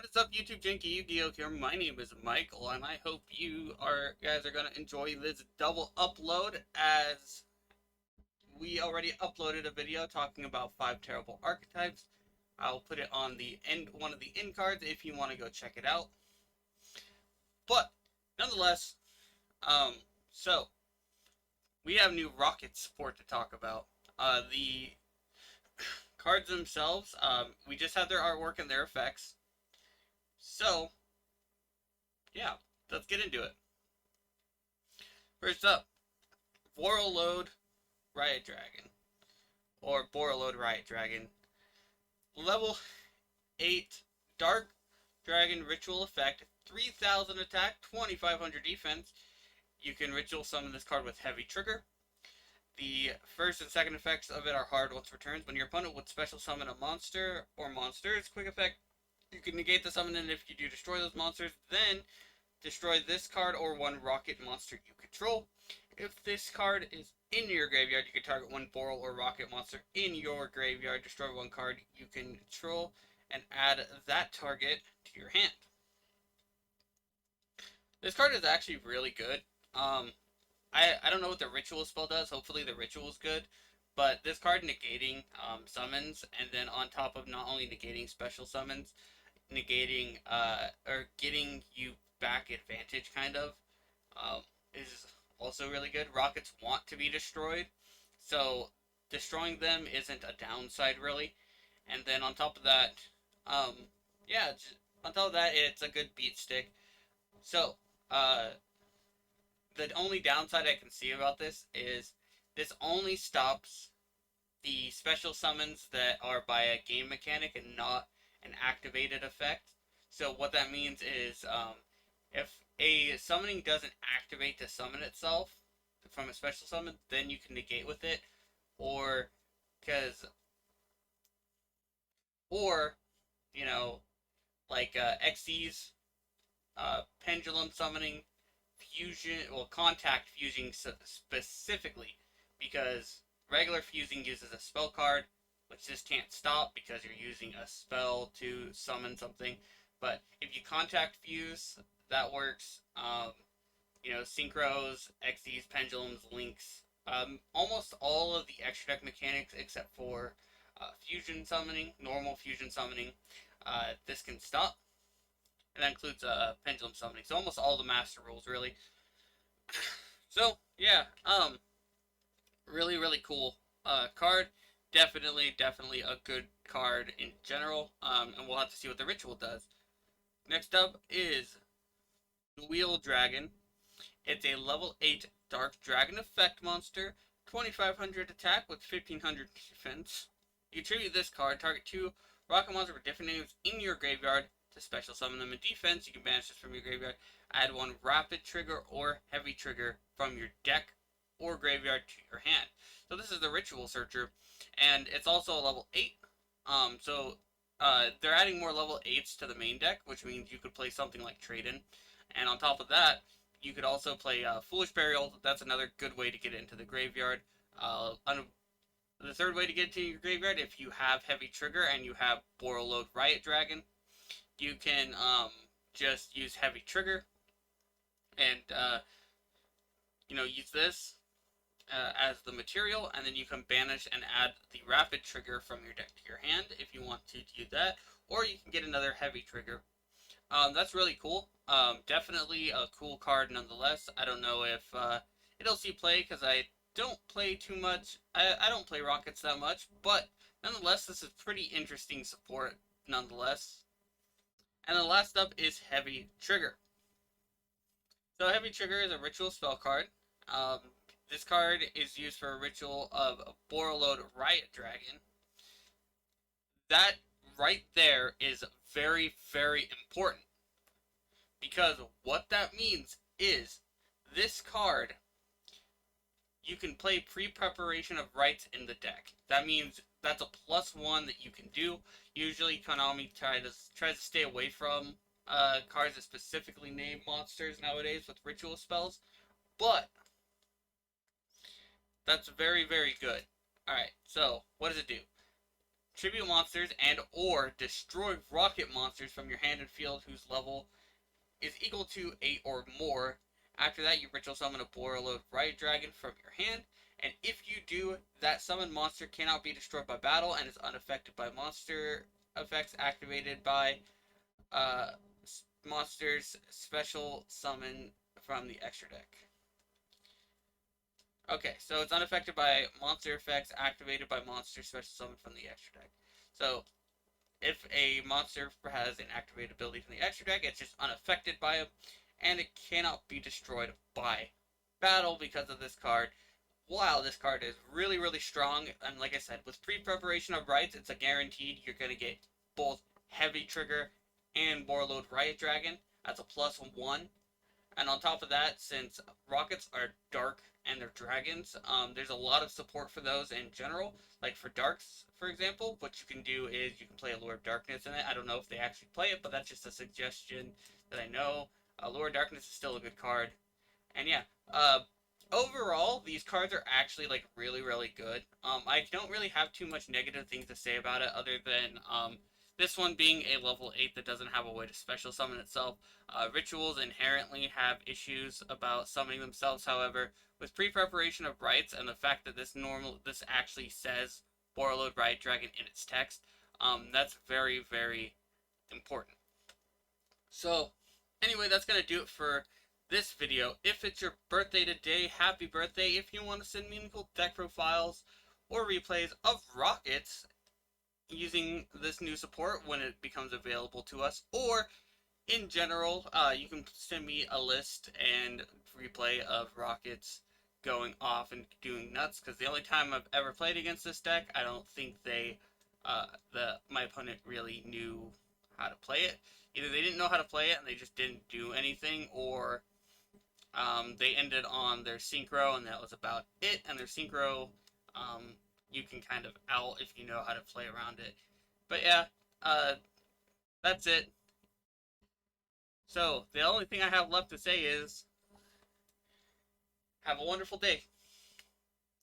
What is up, YouTube? JankyYGO here. My name is Michael, and I hope you guys are gonna enjoy this double upload, as we already uploaded a video talking about 5 terrible archetypes. I'll put it on the end, one of the end cards, if you want to go check it out. But nonetheless, so we have new Rokkets support to talk about. The cards themselves, we just have their artwork and their effects. So, yeah, let's get into it. First up, Borreload Riot Dragon, or Borreload Riot Dragon. Level 8 Dark Dragon Ritual Effect, 3000 attack, 2500 defense. You can ritual summon this card with heavy trigger. The first and second effects of it are hard once returns. When your opponent would special summon a monster or monsters, quick effect, you can negate the summon, and if you do destroy those monsters, then destroy this card or one Rokket monster you control. If this card is in your graveyard, you can target one Borreload or Rokket monster in your graveyard, destroy one card you can control, and add that target to your hand. This card is actually really good. I don't know what the ritual spell does. Hopefully the ritual is good. But this card negating summons, and then on top of not only negating special summons, negating or getting you back advantage kind of is also really good. Rockets want to be destroyed, so destroying them isn't a downside really. And then on top of that, yeah, on top of that, it's a good beat stick. So the only downside I can see about this is this only stops the special summons that are by a game mechanic and not an activated effect. So what that means is if a summoning doesn't activate to summon itself from a special summon, then you can negate with it, or you know, like XC's pendulum summoning, fusion, well, contact fusing specifically, because regular fusing uses a spell card, which this can't stop because you're using a spell to summon something. But if you contact fuse, that works. You know, synchros, XDs, pendulums, links, almost all of the extra deck mechanics except for fusion summoning, normal fusion summoning, this can stop. And that includes pendulum summoning. So almost all the master rules, really. So, yeah, really, really cool card. Definitely a good card in general. And we'll have to see what the ritual does. Next up is Dualwiel Dragon. It's a level 8 Dark Dragon effect monster, 2500 attack with 1500 defense. You tribute this card, target 2 Rokket monsters with different names in your graveyard to special summon them in defense. You can banish this from your graveyard. Add one rapid trigger or heavy trigger from your deck or graveyard to your hand. So this is the Ritual Searcher, and it's also a level 8. They're adding more level 8s to the main deck, which means you could play something like Trade-In. And on top of that, you could also play Foolish Burial. That's another good way to get into the graveyard. The third way to get into your graveyard, if you have Heavy Trigger and you have Borreload Riot Dragon, you can just use Heavy Trigger and use this as the material, and then you can banish and add the Rapid Trigger from your deck to your hand if you want to do that, or you can get another Heavy Trigger. That's really cool. Definitely a cool card nonetheless. I don't know if it'll see play, because I don't play too much. I don't play Rockets that much, but nonetheless, this is pretty interesting support nonetheless. And the last up is Heavy Trigger. So Heavy Trigger is a ritual spell card. This card is used for a ritual of Borreload Riot Dragon. That right there is very, very important, because what that means is this card, you can play pre-preparation of rites in the deck. That means that's a +1 that you can do. Usually Konami tries to stay away from cards that specifically name monsters nowadays with ritual spells, but that's very, very good. Alright, so what does it do? tribute monsters and or destroy rocket monsters from your hand and field whose level is equal to 8 or more. After that, you ritual summon a Borreload Riot Dragon from your hand, and if you do, that summoned monster cannot be destroyed by battle and is unaffected by monster effects activated by uh, monsters special summon from the extra deck. Okay, so it's unaffected by monster effects activated by monster special summon from the extra deck. So if a monster has an activated ability from the extra deck, it's just unaffected by it, and it cannot be destroyed by battle because of this card. While this card is really, really strong, and like I said, with pre-preparation of Rights, it's a guaranteed you're going to get both Heavy Trigger and Borreload Riot Dragon. That's a +1. And on top of that, since Rockets are dark and they're dragons, there's a lot of support for those in general. Like for darks, for example, what you can do is you can play a Lure of Darkness in it. I don't know if they actually play it, but that's just a suggestion that I know. Lure of Darkness is still a good card. And yeah, overall, these cards are actually like really, really good. I don't really have too much negative things to say about it other than this one being a level 8 that doesn't have a way to special summon itself. Rituals inherently have issues about summoning themselves, however, with pre-preparation of rights and the fact that this actually says Borreload Riot Dragon in its text, that's very, very important. So, anyway, that's going to do it for this video. If it's your birthday today, happy birthday. If you want to send meaningful deck profiles or replays of Rockets using this new support when it becomes available to us, or in general, you can send me a list and replay of Rockets going off and doing nuts, because the only time I've ever played against this deck, I don't think my opponent really knew how to play it. Either they didn't know how to play it and they just didn't do anything, or they ended on their synchro and that was about it. And their synchro, you can kind of out if you know how to play around it. But yeah, that's it. So the only thing I have left to say is have a wonderful day.